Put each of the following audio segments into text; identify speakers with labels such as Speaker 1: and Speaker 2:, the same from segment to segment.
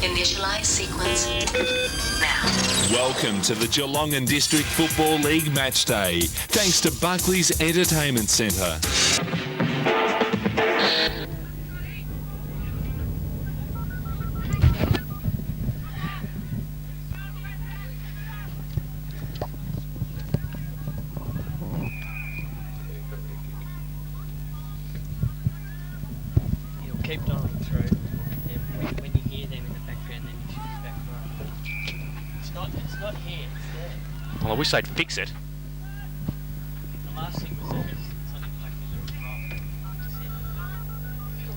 Speaker 1: Initialize sequence now.
Speaker 2: Welcome to the Geelong and District Football League Match Day, thanks to Buckley's Entertainment Centre.
Speaker 3: He'll keep dialing through, and when you hear them in the background, then you should be back right. It's not here, it's there.
Speaker 4: Well, I wish they'd fix it.
Speaker 3: The last thing was that it's something like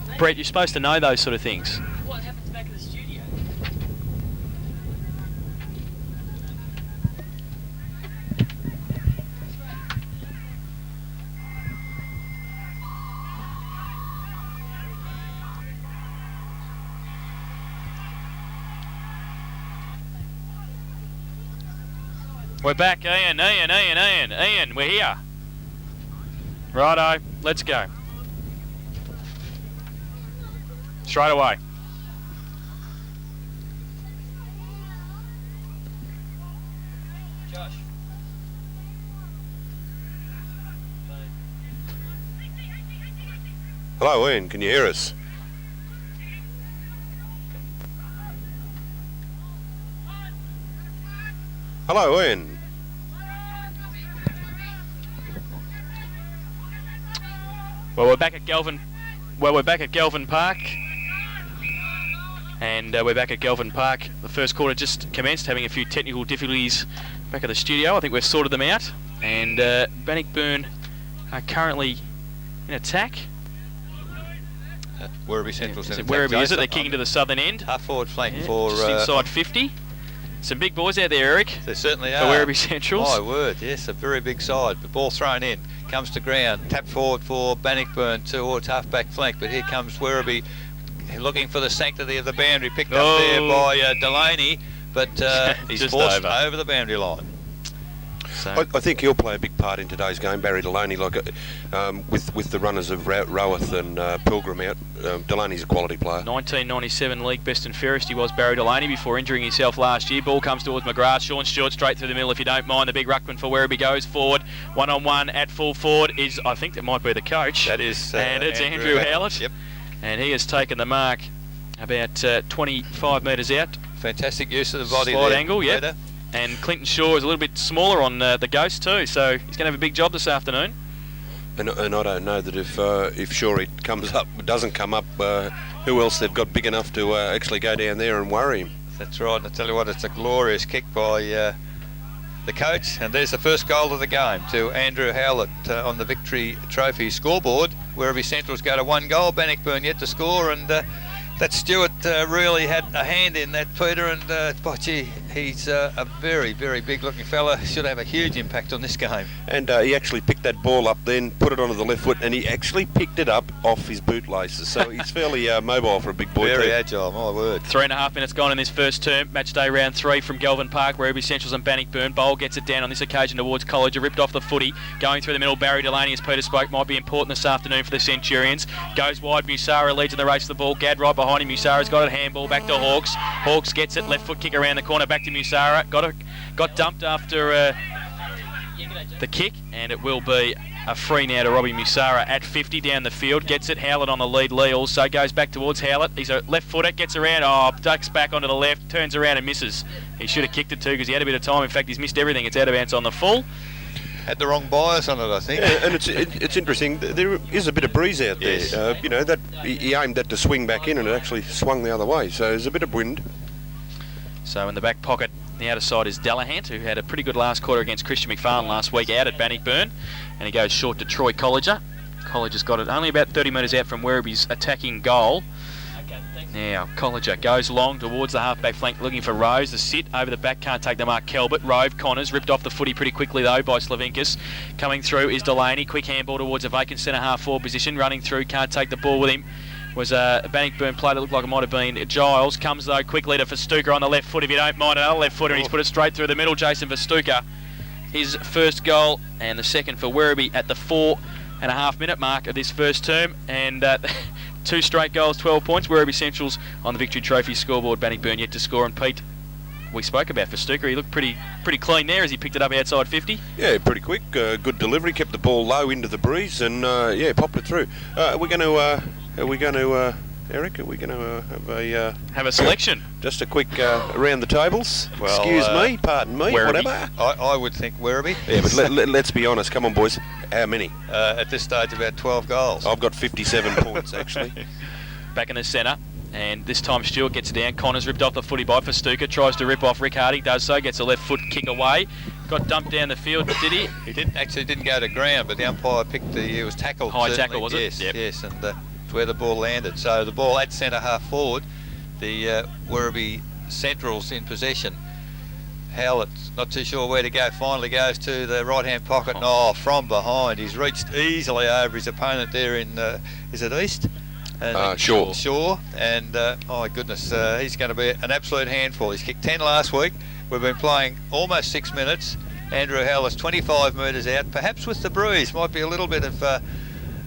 Speaker 3: this.
Speaker 4: Brett, you're supposed to know those sort of things.
Speaker 3: What happens back in the studio?
Speaker 4: We're back, Ian, we're here. Righto, let's go. Straight away.
Speaker 3: Josh.
Speaker 5: Hello, Ian. Can you hear us? Hello, Ian.
Speaker 4: Well, we're back at Galvin. We're back at Galvin Park. And we're back at Galvin Park. The first quarter just commenced, having a few technical difficulties back at the studio. I think we've sorted them out. And Bannockburn are currently in attack.
Speaker 6: Werribee Central's in attack.
Speaker 4: Werribee, is it? They're kicking to the southern end.
Speaker 6: Half forward flank
Speaker 4: Yeah,
Speaker 6: for...
Speaker 4: just inside 50. Some big boys out there, Eric.
Speaker 6: They certainly
Speaker 4: For
Speaker 6: are.
Speaker 4: Werribee Centrals.
Speaker 6: My word, yes, a very big side. The ball thrown in, comes to ground, tap forward for Bannockburn towards half-back flank, but here comes Werribee looking for the sanctity of the boundary, picked up there by Delaney, but he's
Speaker 4: Just
Speaker 6: forced over the boundary line.
Speaker 4: So
Speaker 5: I think he'll play a big part in today's game, Barry Delaney, like with the runners of Roweth and Pilgrim out. Delaney's a quality player.
Speaker 4: 1997 league best and fairest he was, Barry Delaney, before injuring himself last year. Ball comes towards McGrath. Sean Stewart straight through the middle if you don't mind. The big ruckman for Werribee goes forward. One-on-one at full forward is, I think that might be the coach.
Speaker 6: That is
Speaker 4: and it's Andrew Howlett.
Speaker 6: Yep.
Speaker 4: And he has taken the mark about 25 metres out.
Speaker 6: Fantastic use of the body
Speaker 4: Slide
Speaker 6: there.
Speaker 4: angle, yep.
Speaker 6: Later.
Speaker 4: And Clinton Shaw is a little bit smaller on the Ghost too, so he's going to have a big job this afternoon.
Speaker 5: And I don't know that if Shorey doesn't come up, who else they've got big enough to actually go down there and worry him.
Speaker 6: That's right, and I tell you what, it's a glorious kick by the coach, and there's the first goal of the game to Andrew Howlett on the Victory Trophy scoreboard. Werribee Central's got a one goal, Bannockburn yet to score, and that Stewart really had a hand in that, Peter, and gee, he's a very, very big looking fella, should have a huge impact on this game.
Speaker 5: And he actually picked that ball up then, put it onto the left foot, and he actually picked it up off his bootlaces, so he's fairly mobile for a big boy.
Speaker 6: Very
Speaker 5: too.
Speaker 6: agile, my word.
Speaker 4: 3.5 minutes gone in this first term. Match day round 3 from Galvin Park. Werribee Centrals and Bannockburn. Bowl gets it down on this occasion towards College. Ripped off the footy. Going through the middle, Barry Delaney, as Peter spoke, might be important this afternoon for the Centurions. Goes wide, Musara leads in the race to the ball. Gad right behind him. Musara's got it. Handball back to Hawks. Hawks gets it. Left foot kick around the corner. Back to Musara. Got dumped after the kick, and it will be a free now to Robbie Musara at 50 down the field. Gets it. Howlett on the lead. Lee also goes back towards Howlett. He's a left footer. Gets around. Ducks back onto the left. Turns around and misses. He should have kicked it too because he had a bit of time. In fact, he's missed everything. It's out of bounds on the full.
Speaker 6: Had the wrong bias on it, I think.
Speaker 5: Yeah, and it's interesting. There is a bit of breeze out there.
Speaker 6: Yes.
Speaker 5: That he aimed that to swing back in, and it actually swung the other way. So there's a bit of wind.
Speaker 4: So in the back pocket, the outer side is Dallahant, who had a pretty good last quarter against Christian McFarlane last week out at Bannockburn, and he goes short to Troy Colliger. Colliger's got it only about 30 metres out from Werribee's attacking goal. Now, Colliger goes long towards the half-back flank looking for Rose. The sit over the back, can't take the mark. Kelbert, Rove, Connors, ripped off the footy pretty quickly though by Slavinkas. Coming through is Delaney. Quick handball towards a vacant centre half-forward position. Running through, can't take the ball with him. Was a Bannockburn play that looked like it might have been Giles. Comes though quickly to Verstuka on the left foot, if you don't mind. Another left footer, and he's put it straight through the middle. Jason Verstuka, his first goal and the second for Werribee at the 4.5 minute mark of this first term. And 2 straight goals, 12 points. Werribee Central's on the Victory Trophy scoreboard. Bannockburn yet to score. And Pete, we spoke about for Stuka. He looked pretty clean there as he picked it up outside 50.
Speaker 5: Yeah, pretty quick. Good delivery. Kept the ball low into the breeze and popped it through. Are we going to, Eric? Are we going to
Speaker 4: have a selection?
Speaker 5: Just a quick around the tables.
Speaker 6: Well,
Speaker 5: excuse me, pardon me,
Speaker 4: Werribee.
Speaker 5: whatever.
Speaker 6: I would think Werribee.
Speaker 5: Yeah, but let's be honest. Come on, boys. How many?
Speaker 6: At this stage, about 12 goals.
Speaker 5: I've got 57 points actually.
Speaker 4: Back in the centre. And this time Stewart gets it down. Connor's ripped off the footy by for Stuka. Tries to rip off Rick Hardy. Does so. Gets a left foot kick away. Got dumped down the field, did he?
Speaker 6: He didn't go to ground, but the umpire picked he was tackled.
Speaker 4: High
Speaker 6: certainly.
Speaker 4: tackle, was it?
Speaker 6: Yes,
Speaker 4: Yep.
Speaker 6: yes, and it's where the ball landed. So the ball at centre half forward. The Werribee Central's in possession. Howlett's not too sure where to go. Finally goes to the right-hand pocket. Oh, from behind. He's reached easily over his opponent there in, is it East? Shaw. And, oh my goodness, he's going to be an absolute handful. He's kicked 10 last week. We've been playing almost 6 minutes. Andrew Howlett's 25 metres out. Perhaps with the breeze. Might be a little bit of,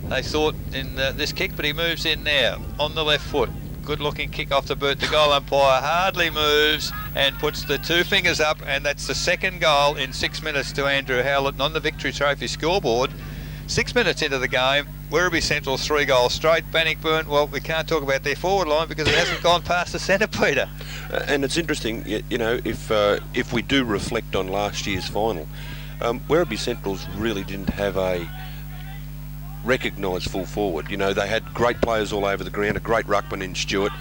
Speaker 6: they thought, in this kick, but he moves in now on the left foot. Good looking kick off the boot. The goal umpire hardly moves and puts the 2 fingers up, and that's the second goal in 6 minutes to Andrew Howlett on the Victory Trophy scoreboard. 6 minutes into the game, Werribee Central 3 goals straight. Bannockburn, well, we can't talk about their forward line because it hasn't gone past the centre, Peter.
Speaker 5: And it's interesting, you know, if we do reflect on last year's final, Werribee Central's really didn't have a recognised full forward. You know, they had great players all over the ground, a great ruckman in Stewart,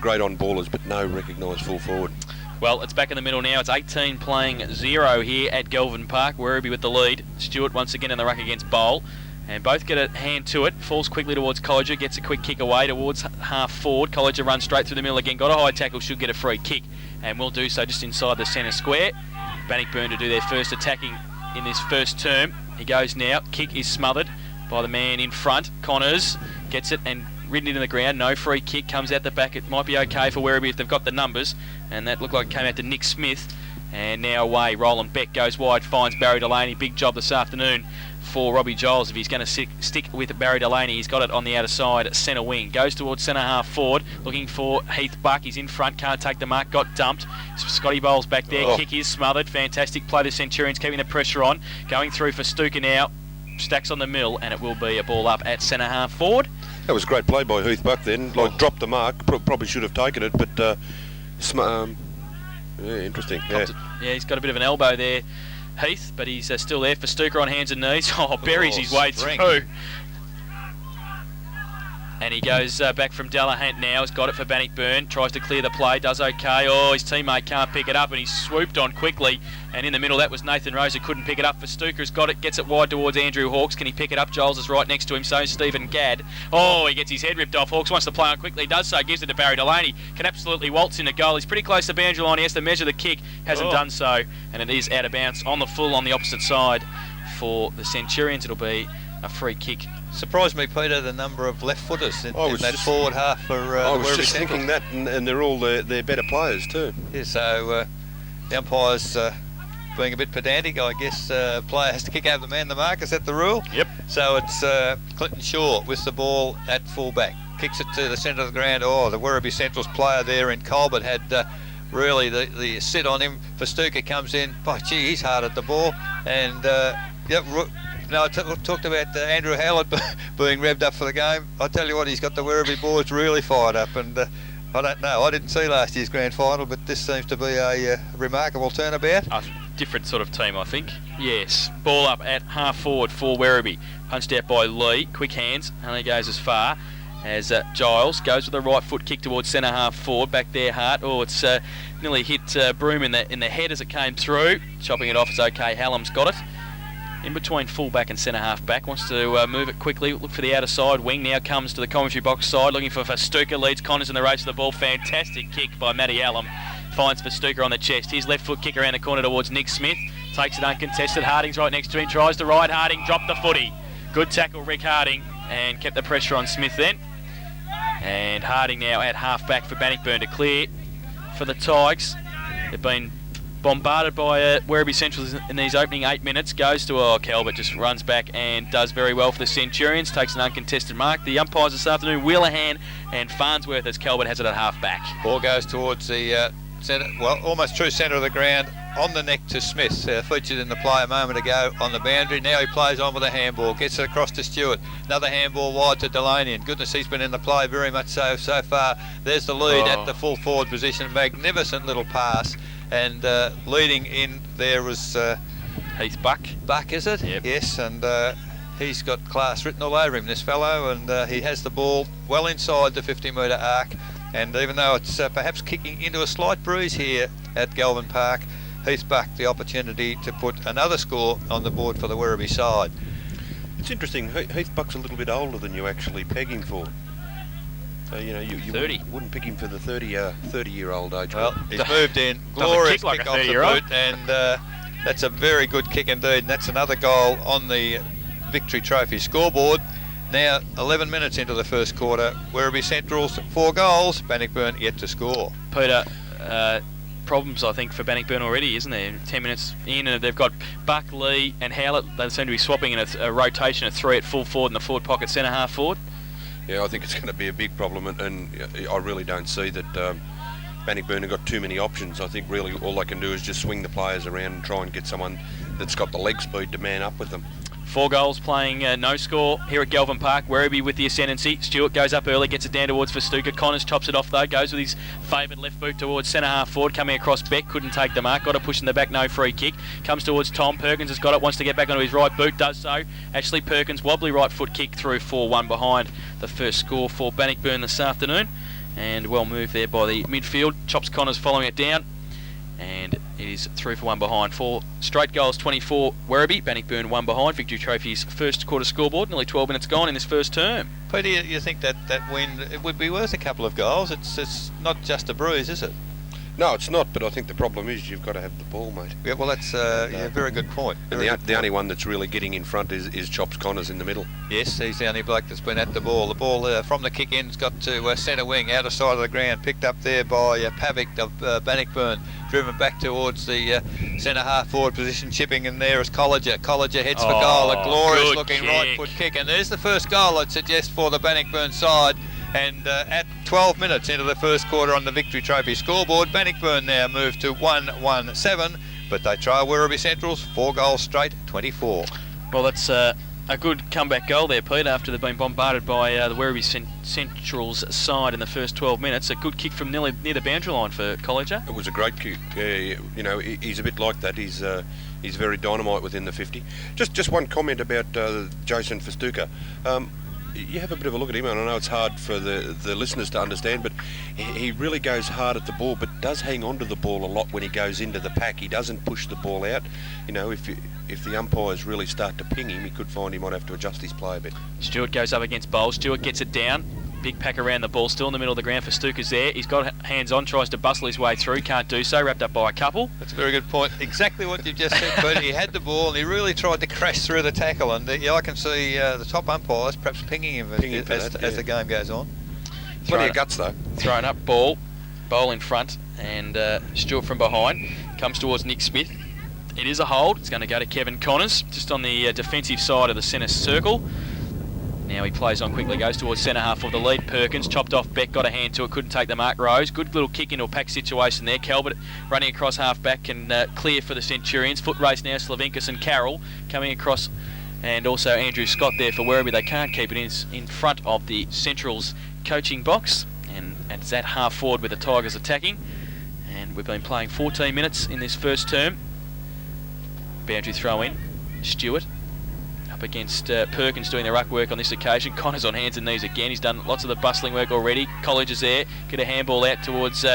Speaker 5: great on ballers, but no recognised full forward.
Speaker 4: Well, it's back in the middle now. It's 18 playing 0 here at Galvin Park. Werribee with the lead. Stewart once again in the ruck against Bowl. And both get a hand to it. Falls quickly towards Colliger. Gets a quick kick away towards half forward. Colliger runs straight through the middle again. Got a high tackle. Should get a free kick. And will do so just inside the centre square. Bannockburn to do their first attacking in this first term. He goes now. Kick is smothered by the man in front. Connors gets it and ridden into the ground. No free kick. Comes out the back. It might be okay for Werribee if they've got the numbers. And that looked like it came out to Nick Smith. And now away. Roland Beck goes wide. Finds Barry Delaney. Big job this afternoon for Robbie Giles. If he's going to stick with Barry Delaney, he's got it on the outer side, centre wing. Goes towards centre half forward, looking for Heath Buck. He's in front, can't take the mark, got dumped. Scotty Bowles back there, Kick is smothered. Fantastic play, the Centurions keeping the pressure on. Going through for Stuka now. Stacks on the mill, and it will be a ball up at centre half forward.
Speaker 5: That was a great play by Heath Buck then. Like, dropped the mark, probably should have taken it, but yeah, interesting. Yeah.
Speaker 4: He's got a bit of an elbow there, Heath, but he's still there for Stuka on hands and knees. Buries his way through. And he goes back from Delahunt now. He's got it for Bannockburn. Tries to clear the play. Does okay. His teammate can't pick it up, and he's swooped on quickly. And in the middle, that was Nathan Rose who couldn't pick it up. For Stuka has got it. Gets it wide towards Andrew Hawkes. Can he pick it up? Giles is right next to him. So is Stephen Gadd. He gets his head ripped off. Hawkes wants to play on quickly. Does so. Gives it to Barry Delaney. Can absolutely waltz in a goal. He's pretty close to the boundary line. He has to measure the kick. Hasn't done so. And it is out of bounds on the full on the opposite side for the Centurions. It'll be a free kick.
Speaker 6: Surprised me, Peter, the number of left-footers in that forward half for
Speaker 5: I was
Speaker 6: Werribee
Speaker 5: just
Speaker 6: Central.
Speaker 5: thinking that, and they're all they're better players too.
Speaker 6: Yeah, so the umpire's being a bit pedantic, I guess. Player has to kick over the man in the mark. Is that the rule?
Speaker 4: Yep.
Speaker 6: So it's Clinton Shaw with the ball at full-back. Kicks it to the centre of the ground. The Werribee Central's player there in Colbert had really the sit on him. For Stuka comes in. Gee, he's hard at the ball. And, I talked about Andrew Howlett being revved up for the game. I tell you what, he's got the Werribee boys really fired up, and I don't know. I didn't see last year's grand final, but this seems to be a remarkable turnabout.
Speaker 4: A different sort of team, I think. Yes. Ball up at half forward for Werribee. Punched out by Lee. Quick hands. Only goes as far as Giles goes with a right foot kick towards centre half forward. Back there, Hart. It's nearly hit Broom in the head as it came through. Chopping it off is okay. Hallam's got it. In between full-back and centre-half-back. Wants to move it quickly. Look for the outer side wing. Now comes to the commentary box side. Looking for Stuka. Leads Connors in the race to the ball. Fantastic kick by Matty Allen. Finds for Stuka on the chest. His left foot kick around the corner towards Nick Smith. Takes it uncontested. Harding's right next to him. Tries to ride Harding. Dropped the footy. Good tackle, Rick Harding. And kept the pressure on Smith then. And Harding now at half-back for Bannockburn to clear for the Tigers. They've been bombarded by Werribee Central in these opening 8 minutes. Goes to Calvert, just runs back and does very well for the Centurions. Takes an uncontested mark. The umpires this afternoon, Wheelahan and Farnsworth, as Calvert has it at half back.
Speaker 6: Ball goes towards the centre, well, almost true centre of the ground, on the neck to Smith. Featured in the play a moment ago on the boundary. Now he plays on with a handball, gets it across to Stewart. Another handball wide to Delaney, and goodness, he's been in the play very much so far. There's the lead at the full forward position. Magnificent little pass, and leading in there was
Speaker 4: Heath Buck.
Speaker 6: Buck, is it?
Speaker 4: Yep.
Speaker 6: Yes, and he's got class written all over him, this fellow, and he has the ball well inside the 50-metre arc. And even though it's perhaps kicking into a slight breeze here at Galvin Park, Heath Buck the opportunity to put another score on the board for the Werribee side.
Speaker 5: It's interesting, Heath Buck's a little bit older than you actually peg him for. So, you know, you
Speaker 4: 30.
Speaker 5: wouldn't pick him for the 30-year-old age.
Speaker 6: Well, he's moved in. Glorious
Speaker 4: kick like
Speaker 6: kick
Speaker 4: a
Speaker 6: off the
Speaker 4: 30-year-old.
Speaker 6: boot, and that's a very good kick indeed. And that's another goal on the Victory Trophy scoreboard. Now 11 minutes into the first quarter, Werribee Central's 4 goals, Bannockburn yet to score.
Speaker 4: Peter, problems I think for Bannockburn already, isn't there? 10 minutes in, and they've got Buck, Lee and Howlett. They seem to be swapping in a rotation of 3 at full forward and the forward pocket centre half forward.
Speaker 5: Yeah, I think it's going to be a big problem, and I really don't see that Bannockburn have got too many options. I think really all they can do is just swing the players around and try and get someone that's got the leg speed to man up with them.
Speaker 4: 4 goals playing no score here at Galvin Park. Werribee with the ascendancy. Stewart goes up early, gets it down towards Festuca. Connors chops it off though, goes with his favoured left boot towards centre half forward, coming across Beck, couldn't take the mark, got a push in the back, no free kick. Comes towards Tom, Perkins has got it, wants to get back onto his right boot, does so. Ashley Perkins, wobbly right foot kick through 4-1 behind the first score for Bannockburn this afternoon. And well moved there by the midfield. Chops Connors following it down. And it is 3-1 behind. 4 straight goals, 24 Werribee. Bannockburn 1 behind. Victory Trophy's first quarter scoreboard. Nearly 12 minutes gone in this first term.
Speaker 6: Peter, you think that win, it would be worth a couple of goals? It's not just a bruise, is it?
Speaker 5: No, it's not, but I think the problem is you've got to have the ball, mate.
Speaker 6: Yeah, well, that's a very good point.
Speaker 5: And the only one that's really getting in front is Chops Connors in the middle.
Speaker 6: Yes, he's the only bloke that's been at the ball. The ball from the kick in's got to centre wing, outer side of the ground, picked up there by Pavic of Bannockburn, driven back towards the centre half forward position, chipping in there as Colliger. Colliger heads for goal, a glorious looking
Speaker 4: kick.
Speaker 6: right foot kick, and there's the first goal I'd suggest for the Bannockburn side. And at 12 minutes into the first quarter on the Victory Trophy scoreboard, Bannockburn now move to 1-1-7, but they try Werribee Central's 4 goals straight, 24.
Speaker 4: Well, that's a good comeback goal there, Pete, after they've been bombarded by the Werribee Central's side in the first 12 minutes. A good kick from near the boundary line for Colliger.
Speaker 5: It was a great kick. You know, he's a bit like that. He's very dynamite within the 50. Just one comment about Jason Festuca. You have a bit of a look at him, and I know it's hard for the listeners to understand, but he really goes hard at the ball, but does hang on to the ball a lot when he goes into the pack. He doesn't push the ball out. You know, if the umpires really start to ping him, he could find he might have to adjust his play a bit.
Speaker 4: Stewart goes up against Bowles. Stewart gets it down. Big pack around the ball, still in the middle of the ground for Stuka's there. He's got hands on, tries to bustle his way through, can't do so, wrapped up by a couple.
Speaker 6: That's a very good point. Exactly what you've just said, Pete. He had the ball and he really tried to crash through the tackle, and I can see the top umpires perhaps pinging him as the game goes on.
Speaker 5: Plenty of guts though.
Speaker 4: Thrown up, bowl in front, and Stewart from behind comes towards Nick Smith. It is a hold. It's going to go to Kevin Connors, just on the defensive side of the centre circle. Now he plays on quickly, goes towards centre half of the lead. Perkins chopped off Beck, got a hand to it, couldn't take the mark. Rose, good little kick into a pack situation there. Calvert running across half back and clear for the Centurions. Foot race now, Slavinkas and Carroll coming across, and also Andrew Scott there for Werribee. They can't keep it in front of the Central's coaching box, and it's at half forward with the Tigers attacking. And we've been playing 14 minutes in this first term. Boundary throw in, Stewart up against Perkins doing the ruck work on this occasion. Connors on hands and knees again. He's done lots of the bustling work already. College is there. Get a handball out towards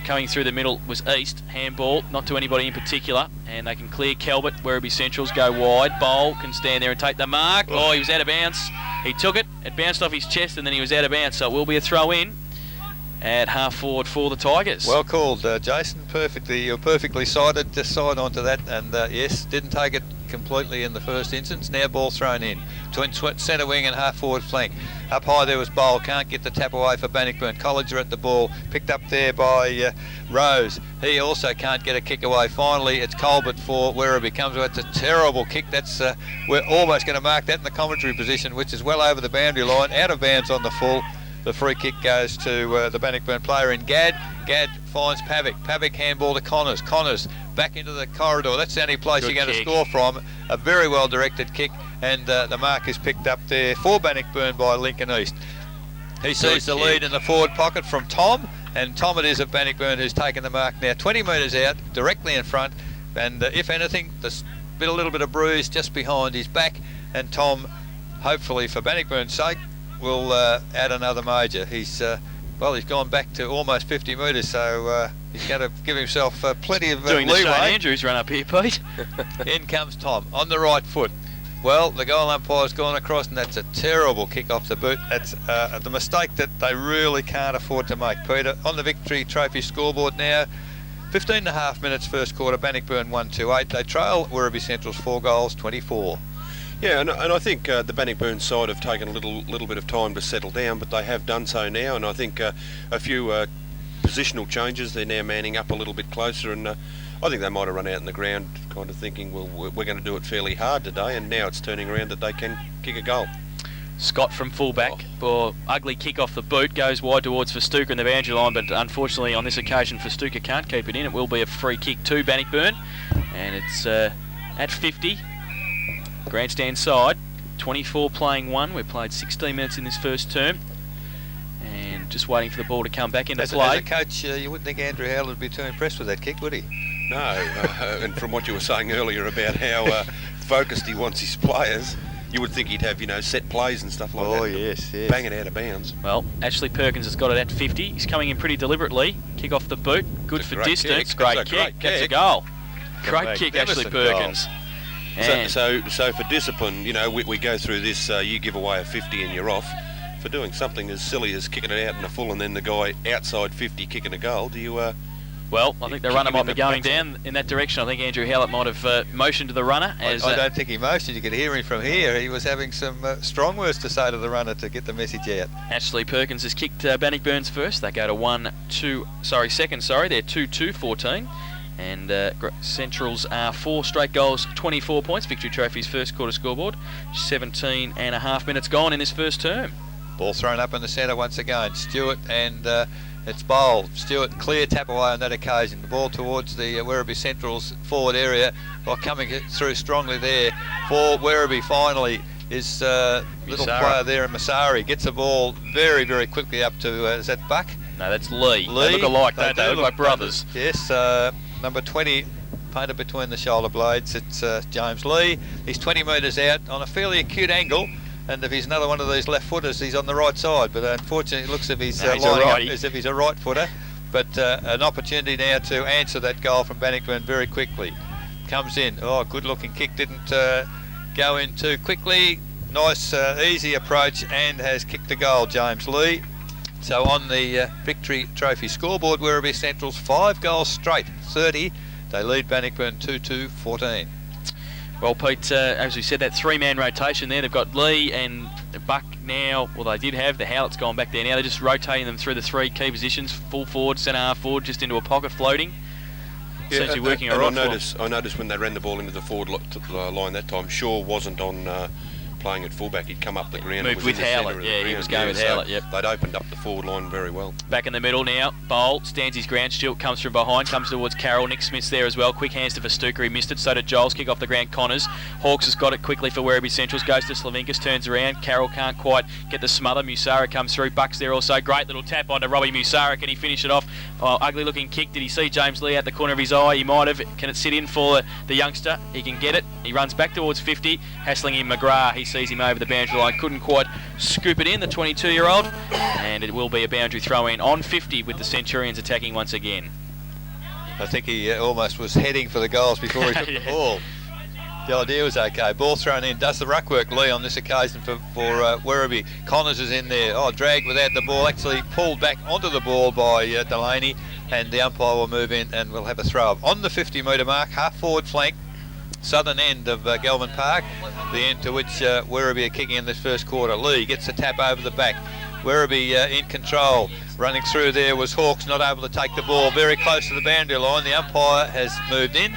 Speaker 4: coming through the middle was East. Handball, not to anybody in particular, and they can clear Calvert. Werribee Centrals go wide. Bowl can stand there and take the mark. Oh, he was out of bounds. He took it. It bounced off his chest and then he was out of bounds, so it will be a throw in at half forward for the Tigers.
Speaker 6: Well called, Jason. You're perfectly sighted. Just side onto that, and yes, didn't take it completely in the first instance. Now ball thrown in between centre wing and half forward flank. Up high there was Bowl, can't get the tap away for Bannockburn. Colliger at the ball, picked up there by Rose. He also can't get a kick away. Finally it's Colbert for Werribee. Comes away, it's a terrible kick. That's we're almost going to mark that in the commentary position, which is well over the boundary line, out of bounds on the full. The free kick goes to the Bannockburn player in Gadd. Gadd finds Pavic. Pavic handball to Connors. Connors back into the corridor. That's the only place
Speaker 4: Good
Speaker 6: you're going
Speaker 4: kick.
Speaker 6: to score from. A very well directed kick, and the mark is picked up there for Bannockburn by Lincoln East. He sees the lead in the forward pocket from Tom, and Tom it is of Bannockburn who's taken the mark now 20 metres out, directly in front, and if anything, there's a little bit of bruise just behind his back, and Tom, hopefully for Bannockburn's sake, will add another major. He's gone back to almost 50 metres, so he's going to give himself plenty of
Speaker 4: Doing the Shane
Speaker 6: leeway.
Speaker 4: Andrews run up here, Pete.
Speaker 6: In comes Tom on the right foot. Well, the goal umpire's gone across, and that's a terrible kick off the boot. That's the mistake that they really can't afford to make. Peter, on the Victory Trophy scoreboard now, 15 and a half minutes first quarter, Bannockburn 1-2-8. They trail Werribee Central's 4 goals, 24.
Speaker 5: Yeah, and I think the Bannockburn side have taken a little bit of time to settle down, but they have done so now, and I think a few positional changes. They're now manning up a little bit closer, and I think they might have run out in the ground kind of thinking, well, we're going to do it fairly hard today, and now it's turning around that they can kick a goal.
Speaker 4: Scott from fullback, ugly kick off the boot, goes wide towards Festuca in the boundary line, but unfortunately on this occasion Festuca can't keep it in. It will be a free kick to Bannockburn, and it's at 50. Grandstand side, 24 playing 1. We've played 16 minutes in this first term, and just waiting for the ball to come back into play.
Speaker 6: As a coach, you wouldn't think Andrew Howell would be too impressed with that kick, would he?
Speaker 5: No, and from what you were saying earlier about how focused he wants his players, you would think he'd have, set plays and stuff like that.
Speaker 6: Oh, yes.
Speaker 5: Bang it out of bounds.
Speaker 4: Well, Ashley Perkins has got it at 50. He's coming in pretty deliberately. Kick off the boot, good
Speaker 5: It's a
Speaker 4: for
Speaker 5: great
Speaker 4: distance.
Speaker 5: kick.
Speaker 4: Great
Speaker 5: That's a
Speaker 4: kick.
Speaker 5: great
Speaker 4: That's a
Speaker 5: kick.
Speaker 4: goal. Great kick, Ashley
Speaker 6: magnificent goal.
Speaker 4: Perkins. And
Speaker 5: So for discipline, we go through this, you give away a 50 and you're off. For doing something as silly as kicking it out in a full and then the guy outside 50 kicking a goal, do you...
Speaker 4: well, I think the
Speaker 5: kick
Speaker 4: runner
Speaker 5: him
Speaker 4: might
Speaker 5: in
Speaker 4: be
Speaker 5: the
Speaker 4: going
Speaker 5: backside?
Speaker 4: down in that direction. I think Andrew Howlett might have motioned to the runner. As
Speaker 6: I don't think he motioned. You could hear him from here. He was having some strong words to say to the runner to get the message out.
Speaker 4: Ashley Perkins has kicked Bannockburn's first. They go to second. They're 2-2-14. And Centrals are 4 straight goals, 24 points. Victory Trophy's first quarter scoreboard. 17 and a half minutes gone in this first term.
Speaker 6: Ball thrown up in the centre once again. Stewart and it's Bowl. Stewart clear tap away on that occasion. The ball towards the Werribee Central's forward area. Well, coming through strongly there for Werribee finally is little
Speaker 4: Musara.
Speaker 6: player there in Masari. Gets the ball very, very quickly up to, is that Buck?
Speaker 4: No, that's Lee.
Speaker 6: Lee.
Speaker 4: They look alike, don't
Speaker 6: do
Speaker 4: they? Look like brothers.
Speaker 6: Yes, number 20 painted between the shoulder blades. It's James Lee. He's 20 metres out on a fairly acute angle, and if he's another one of these left footers, he's on the right side, but unfortunately it looks as if he's
Speaker 4: No, he's a
Speaker 6: lining up
Speaker 4: righty.
Speaker 6: as if he's a right footer. But an opportunity now to answer that goal from Bannockburn very quickly. Comes in. Oh, good looking kick, didn't go in too quickly. Nice easy approach, and has kicked a goal, James Lee. So on the Victory Trophy scoreboard, Werribee Central's 5 goals straight, 30. They lead Bannockburn 2-2-14.
Speaker 4: Well, Pete, as we said, that 3-man rotation there. They've got Lee and Buck now. Well, they did have. The Howlett's gone back there now. They're just rotating them through the 3 key positions. Full forward, centre half forward, just into a pocket floating. Seems to be working
Speaker 5: and
Speaker 4: alright.
Speaker 5: I noticed when they ran the ball into the forward line that time, Shaw wasn't on playing at fullback. He'd come up the ground.
Speaker 4: Moved
Speaker 5: It was
Speaker 4: with
Speaker 5: in the centre
Speaker 4: Howlett,
Speaker 5: of the
Speaker 4: yeah, he
Speaker 5: ground.
Speaker 4: was going with
Speaker 5: so
Speaker 4: Howlett, yep.
Speaker 5: They'd opened up the forward line very well.
Speaker 4: Back in the middle now. Bowl stands his ground. Stewart comes from behind, comes towards Carroll. Nick Smith's there as well. Quick hands to Festuca. He missed it. So did Giles. Kick off the ground. Connors. Hawks has got it quickly for Werribee Centrals. Goes to Slavinkas. Turns around. Carroll can't quite get the smother. Musara comes through. Buck's there also. Great little tap onto Robbie Musara. Can he finish it off? Oh, ugly looking kick. Did he see James Lee out the corner of his eye? He might have. Can it sit in for the youngster? He can get it. He runs back towards 50. Hassling in McGrath. He sees him over the boundary line. Couldn't quite scoop it in, the 22-year-old, and it will be a boundary throw in on 50 with the Centurions attacking once again.
Speaker 6: I think he almost was heading for the goals before he took the ball. The idea was okay. Ball thrown in. Does the ruck work, Lee, on this occasion for Werribee. Connors is in there. Oh, dragged without the ball. Actually pulled back onto the ball by Delaney, and the umpire will move in and we'll have a throw up. On the 50-metre mark, half-forward flank, southern end of Galvin Park, the end to which Werribee are kicking in this first quarter. Lee gets the tap over the back. Werribee in control. Running through there was Hawks, not able to take the ball. Very close to the boundary line. The umpire has moved in,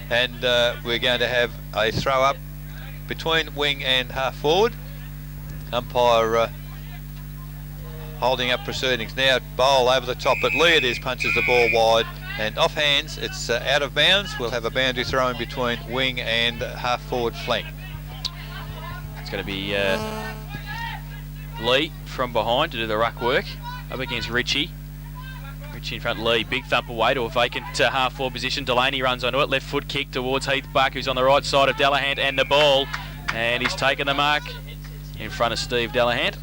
Speaker 6: and we're going to have a throw up between wing and half forward. Umpire holding up proceedings. Now bowl over the top, but Lee it is, punches the ball wide and off hands. It's out of bounds. We'll have a boundary throw in between wing and half forward flank.
Speaker 4: It's going to be Lee from behind to do the ruck work up against Richie. Richie in front, Lee, big thump away to a vacant half forward position. Delaney runs onto it, left foot kick towards Heath Buck, who's on the right side of Delahunt and the ball, and he's taken the mark in front of Steve Delahunt,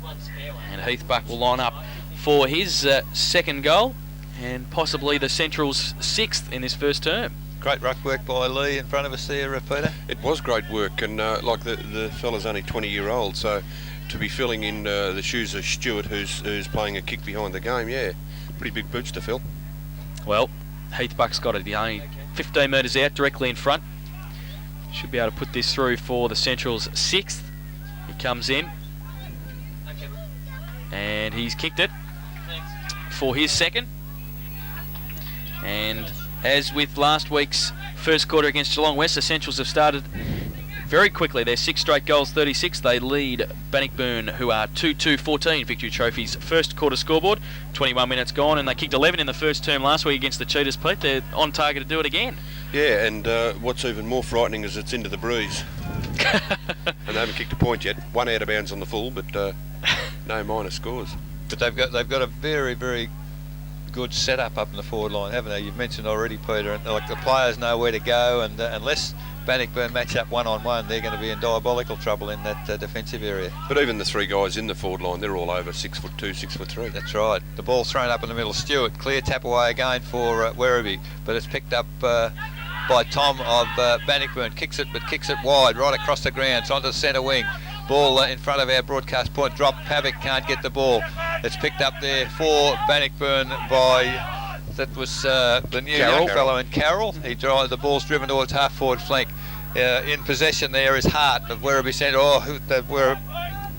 Speaker 4: and Heath Buck will line up for his second goal and possibly the Central's 6th in this first term.
Speaker 6: Great ruck work by Lee in front of us there, Peter.
Speaker 5: It was great work, and like the fella's only 20-year-old, so to be filling in the shoes of Stewart, who's playing a kick behind the game, yeah, pretty big boots to fill.
Speaker 4: Well, Heath Buck's got it. He's only 15 metres out, directly in front. Should be able to put this through for the Central's 6th. He comes in, and he's kicked it for his second. And as with last week's first quarter against Geelong West, the Centrals have started very quickly. They're 6 straight goals, 36. They lead Bannockburn, who are 2-2-14, Victory Trophy's first quarter scoreboard. 21 minutes gone, and they kicked 11 in the first term last week against the Cheetahs, Pete. They're on target to do it again.
Speaker 5: Yeah, and what's even more frightening is it's into the breeze. And they haven't kicked a point yet. One out of bounds on the full, but no minor scores.
Speaker 6: But they've got a very, very good setup up in the forward line, haven't they? You've mentioned already, Peter, and like the players know where to go, and unless Bannockburn match up one-on-one, they're going to be in diabolical trouble in that defensive area.
Speaker 5: But even the 3 guys in the forward line, they're all over 6'2", 6'3".
Speaker 6: That's right. The ball thrown up in the middle. Stewart, clear tap away again for Werribee, but it's picked up by Tom of Bannockburn. Kicks it wide, right across the ground. It's onto the centre wing. Ball in front of our broadcast point. Drop. Pavic can't get the ball. It's picked up there for Bannockburn by... That was the new young fellow in Carroll. The ball's driven towards half forward flank. In possession there is Hart of Werribee Centre. We're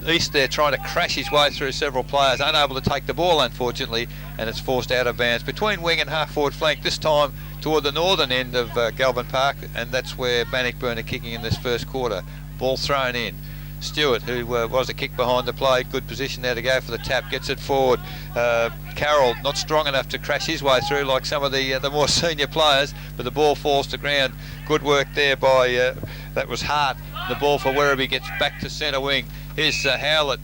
Speaker 6: East there trying to crash his way through several players, unable to take the ball unfortunately, and it's forced out of bounds between wing and half forward flank, this time toward the northern end of Galvin Park, and that's where Bannockburn are kicking in this first quarter. Ball thrown in. Stewart, who was a kick behind the play, good position there to go for the tap, gets it forward. Carroll not strong enough to crash his way through like some of the more senior players, but the ball falls to ground. Good work there by, that was Hart. The ball for Werribee gets back to centre wing. Here's Howlett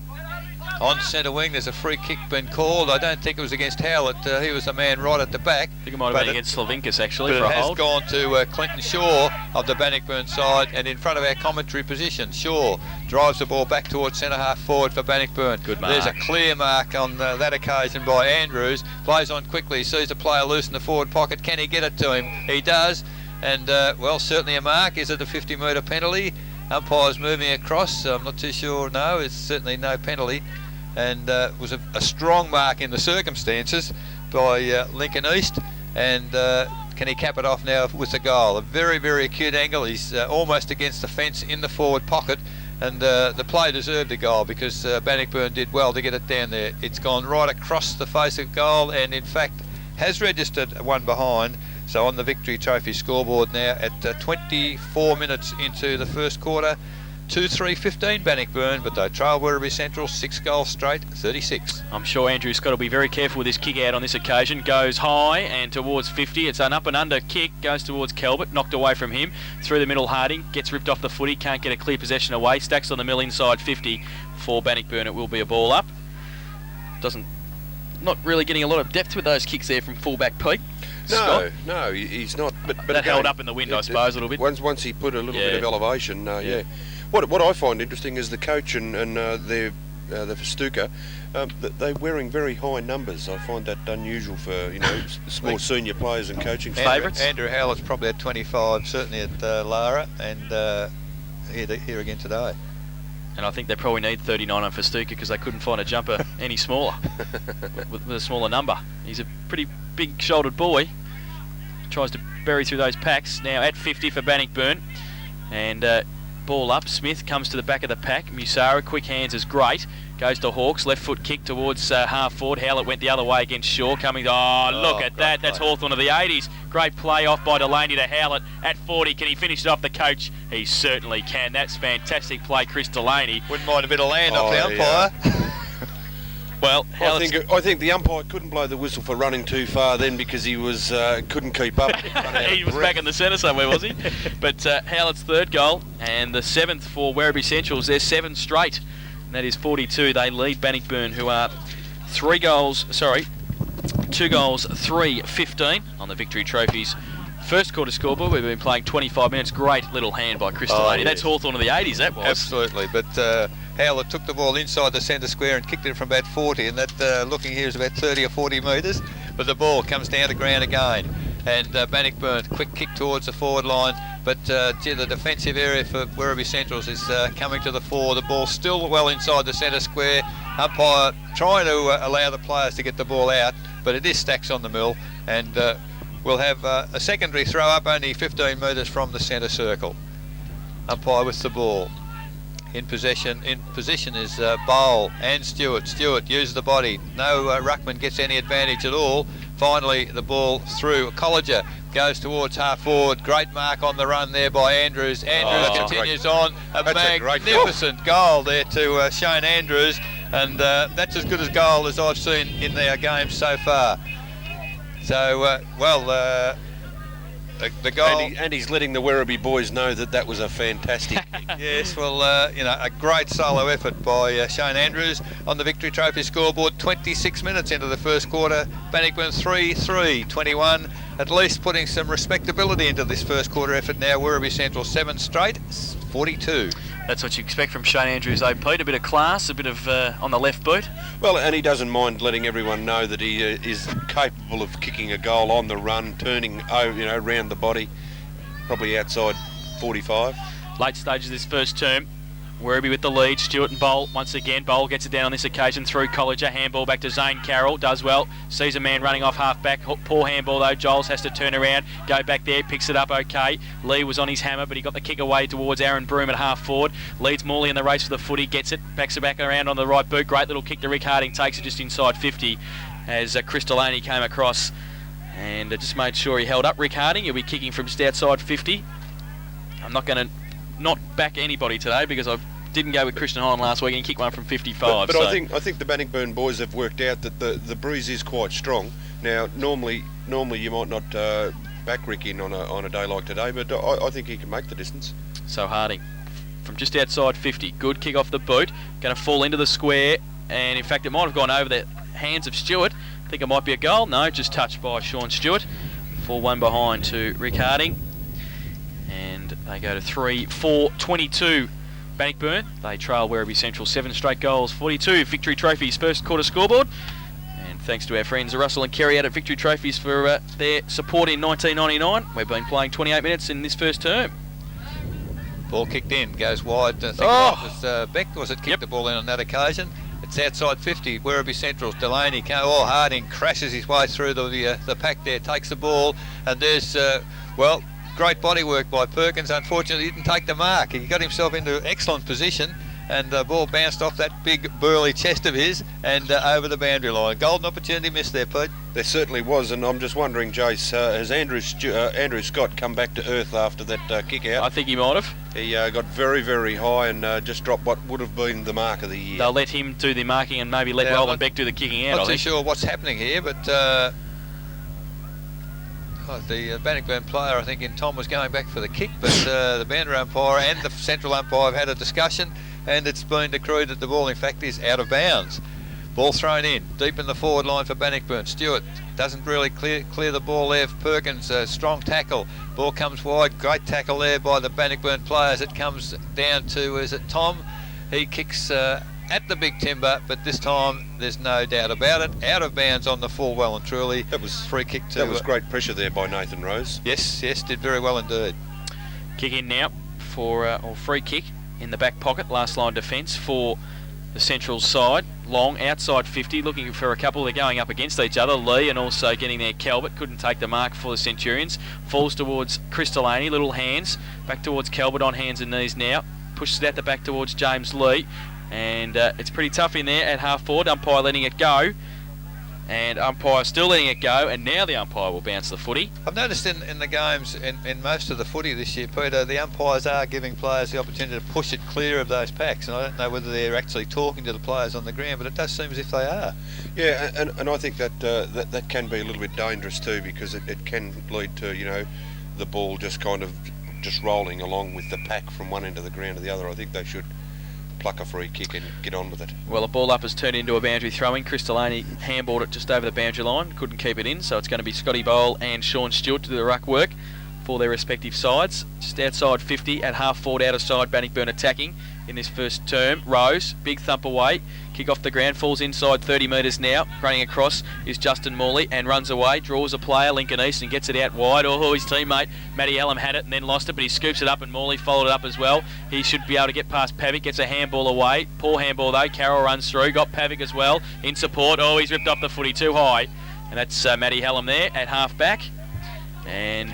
Speaker 6: on centre wing. There's a free kick been called. I don't think it was against Howlett. He was the man right at the back.
Speaker 4: I think it might have been against Slavinkas actually for
Speaker 6: a
Speaker 4: hold.
Speaker 6: It has gone to Clinton Shaw of the Bannockburn side, and in front of our commentary position. Shaw drives the ball back towards centre half forward for Bannockburn.
Speaker 4: Good mark.
Speaker 6: There's a clear mark on that occasion by Andrews. Plays on quickly, sees the player loose in the forward pocket. Can he get it to him? He does, and well, certainly a mark. Is it a 50-metre penalty? Umpire's moving across. I'm not too sure. No, it's certainly no penalty. And it was a strong mark in the circumstances by Lincoln East, and can he cap it off now with the goal? A very, very acute angle. He's almost against the fence in the forward pocket, and the play deserved a goal because Bannockburn did well to get it down there. It's gone right across the face of goal, and in fact has registered one behind. So on the Victory Trophy scoreboard now at 24 minutes into the first quarter, 2-3-15 Bannockburn, but they trail Werribee Central 6 goals straight, 36.
Speaker 4: I'm sure Andrew Scott will be very careful with his kick out on this occasion. Goes high and towards 50. It's an up and under kick. Goes towards Calvert. Knocked away from him. Through the middle, Harding. Gets ripped off the footy. Can't get a clear possession away. Stacks on the mill inside 50 for Bannockburn. It will be a ball up. Not really getting a lot of depth with those kicks there from fullback Pete. Scott.
Speaker 5: No, he's not. But
Speaker 4: that again, held up in the wind, I suppose, a little bit.
Speaker 5: Once he put a little bit of elevation, yeah. What I find interesting is the coach and the Festuca, they're wearing very high numbers. I find that unusual for small senior players and coaching
Speaker 4: favourites.
Speaker 6: Andrew Howlett's probably at 25, certainly at Lara, and here again today.
Speaker 4: And I think they probably need 39 on Festuca because they couldn't find a jumper any smaller with a smaller number. He's a pretty big-shouldered boy. Tries to bury through those packs. Now at 50 for Bannockburn. And ball up, Smith comes to the back of the pack. Musara, quick hands is great. Goes to Hawks, left foot kick towards half forward. Howlett went the other way against Shaw. Coming, look at that. That's Hawthorn of the 80s. Great play off by Delaney to Howlett at 40. Can he finish it off the coach? He certainly can. That's fantastic play, Chris Delaney.
Speaker 6: Wouldn't mind a bit of land off the umpire.
Speaker 4: Well,
Speaker 5: I think the umpire couldn't blow the whistle for running too far then because he was couldn't keep up.
Speaker 4: He was back in the centre somewhere, was he? But Howlett's third goal and the 7th for Werribee Centrals. They're 7 straight. And that is 42. They lead Bannockburn, who are 2 goals, 3-15 on the Victory Trophies. First quarter scoreboard, we've been playing 25 minutes. Great little hand by Chris Delaney.
Speaker 6: Yes.
Speaker 4: That's Hawthorn of the 80s, that was.
Speaker 6: Absolutely, but Howlett took the ball inside the centre square and kicked it from about 40, and that looking here is about 30 or 40 metres, but the ball comes down to ground again. And Bannockburn, quick kick towards the forward line, but the defensive area for Werribee Centrals is coming to the fore. The ball still well inside the centre square. Umpire trying to allow the players to get the ball out, but it is stacks on the mill, and we'll have a secondary throw up only 15 metres from the centre circle. Umpire with the ball. In possession is Bowl and Stewart. Stewart uses the body. No ruckman gets any advantage at all. Finally, the ball through. Colliger goes towards half forward. Great mark on the run there by Andrews. Andrews continues on. A magnificent goal there to Shane Andrews, and that's as good a goal as I've seen in their games so far. So, the goal,
Speaker 5: and he's letting the Werribee boys know that was a fantastic kick.
Speaker 6: Yes, well, a great solo effort by Shane Andrews on the Victory Trophy scoreboard. 26 minutes into the first quarter, Bannockburn 3-3, 21, at least putting some respectability into this first quarter effort now. Werribee Central 7 straight, 42.
Speaker 4: That's what you expect from Shane Andrews, though, Pete. A bit of class, a bit of on the left boot.
Speaker 5: Well, and he doesn't mind letting everyone know that he is capable of kicking a goal on the run, turning, round the body, probably outside 45.
Speaker 4: Late stages of this first term. Werribee with the lead. Stewart and Bowl once again. Bowl gets it down on this occasion through Colliger. Handball back to Zane Carroll. Does well. Sees a man running off half back. Poor handball though. Giles has to turn around. Go back there. Picks it up okay. Lee was on his hammer, but he got the kick away towards Aaron Broom at half forward. Leads Morley in the race for the footy. Gets it. Backs it back around on the right boot. Great little kick to Rick Harding. Takes it just inside 50 as Chris Delaney came across and just made sure he held up Rick Harding. He'll be kicking from just outside 50. I'm not going to not back anybody today because I didn't go with Christian Holland last week and kick one from 55.
Speaker 5: But I think the Bannockburn boys have worked out that the breeze is quite strong. Now, normally you might not back Rick in on a day like today, but I think he can make the distance.
Speaker 4: So Harding from just outside 50. Good kick off the boot. Going to fall into the square, and in fact it might have gone over the hands of Stewart. I think it might be a goal. No, just touched by Sean Stewart. 4-1 behind to Rick Harding. And they go to 3-4-22. Bannockburn, they trail Werribee Central 7 straight goals, 42. Victory Trophies first quarter scoreboard. And thanks to our friends Russell and Kerry out at Victory Trophies for their support in 1999. We've been playing 28 minutes in this first term.
Speaker 6: Ball kicked in, goes wide. I think that was Beck, was it? Kicked the ball in on that occasion. It's outside 50. Werribee Central's Delaney. Harding crashes his way through the pack there, takes the ball, and there's great body work by Perkins. Unfortunately, he didn't take the mark. He got himself into excellent position, and the ball bounced off that big burly chest of his and over the boundary line. Golden opportunity missed there, Pete.
Speaker 5: There certainly was, and I'm just wondering, Jace, has Andrew Scott come back to earth after that kick out?
Speaker 4: I think he might have.
Speaker 5: He got very, very high and just dropped what would have been the mark of the year.
Speaker 4: They'll let him do the marking and maybe let Roland Beck do the kicking out.
Speaker 6: Not too sure what's happening here, but the Bannockburn player, I think, in Tom was going back for the kick, but the boundary umpire and the central umpire have had a discussion, and it's been decreed that the ball, in fact, is out of bounds. Ball thrown in, deep in the forward line for Bannockburn. Stewart doesn't really clear the ball there. Perkins, strong tackle. Ball comes wide, great tackle there by the Bannockburn players. It comes down to, is it Tom? He kicks at the big timber, but this time there's no doubt about it. Out of bounds on the full, well and truly.
Speaker 5: That was
Speaker 6: free kick to.
Speaker 5: That was great pressure there by Nathan Rose.
Speaker 6: Yes, did very well indeed.
Speaker 4: Kick in now for or free kick in the back pocket, last line defence for the Central side. long, outside 50, looking for a couple. They're going up against each other. Lee and also getting there Calvert. Couldn't take the mark for the Centurions. Falls towards Crystalani, little hands. Back towards Calvert on hands and knees now. Pushes it out the back towards James Lee. And it's pretty tough in there at half forward. Umpire letting it go. And umpire still letting it go, and now the umpire will bounce the footy.
Speaker 6: I've noticed in the games, in most of the footy this year, Peter, the umpires are giving players the opportunity to push it clear of those packs, and I don't know whether they're actually talking to the players on the ground, but it does seem as if they are.
Speaker 5: Yeah, and I think that can be a little bit dangerous too, because it can lead to, you know, the ball just kind of just rolling along with the pack from one end of the ground to the other. I think they should pluck a free kick and get on with it.
Speaker 4: Well, a ball up has turned into a boundary throwing. Crystalani handballed it just over the boundary line, couldn't keep it in, so it's going to be Scotty Bowl and Sean Stewart to do the ruck work for their respective sides. Just outside 50 at half forward, out of side, Bannockburn attacking in this first term. Rose, big thump away, kick off the ground, falls inside 30 metres now. Running across is Justin Morley and runs away, draws a player, Lincoln East, and gets it out wide. Oh, his teammate Matty Allen had it and then lost it, but he scoops it up and Morley followed it up as well. He should be able to get past Pavic, gets a handball away. Poor handball though, Carroll runs through, got Pavic as well in support. Oh, he's ripped off the footy too high. And that's Matty Hallam there at half back. And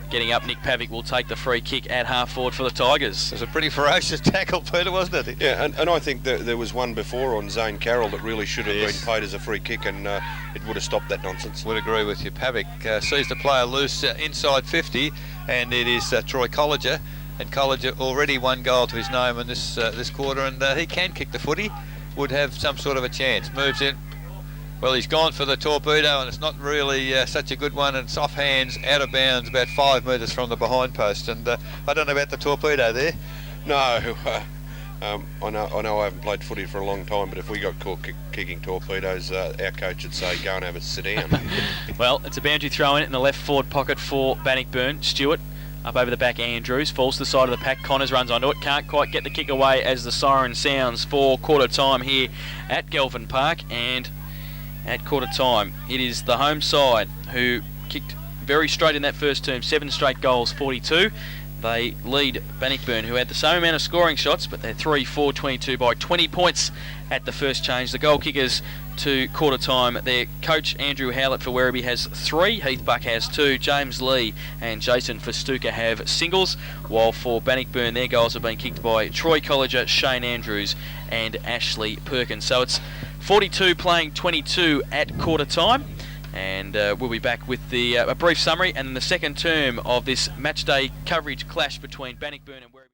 Speaker 4: getting up, Nick Pavic will take the free kick at half forward for the Tigers.
Speaker 6: It was a pretty ferocious tackle, Peter, wasn't it?
Speaker 5: Yeah, and I think that there was one before on Zane Carroll that really should have been paid as a free kick, and it would have stopped that nonsense.
Speaker 6: Would agree with you. Pavic sees the player loose inside 50, and it is Troy Colliger. And Colliger already one goal to his name in this quarter, and he can kick the footy, would have some sort of a chance. Moves in. Well, he's gone for the torpedo, and it's not really such a good one, and it's off hands, out of bounds, about 5 metres from the behind post. And I don't know about the torpedo there.
Speaker 5: No, I know I haven't played footy for a long time, but if we got caught kicking torpedoes, our coach would say, go and have a sit down.
Speaker 4: Well, it's a boundary throw in the left forward pocket for Bannockburn. Stewart up over the back, Andrews falls to the side of the pack. Connors runs onto it, can't quite get the kick away as the siren sounds for quarter time here at Gelvin Park. And at quarter time, it is the home side who kicked very straight in that first term, 7 straight goals, 42. They lead Bannockburn, who had the same amount of scoring shots, but they're 3-4-22 by 20 points at the first change. The goal kickers to quarter time, their coach Andrew Howlett for Werribee has 3, Heath Buck has 2, James Lee and Jason Festuca have singles, while for Bannockburn their goals have been kicked by Troy Colliger, Shane Andrews and Ashley Perkins. So it's 42 playing 22 at quarter time, and we'll be back with the a brief summary and the second term of this match day coverage clash between Bannockburn and Werribee.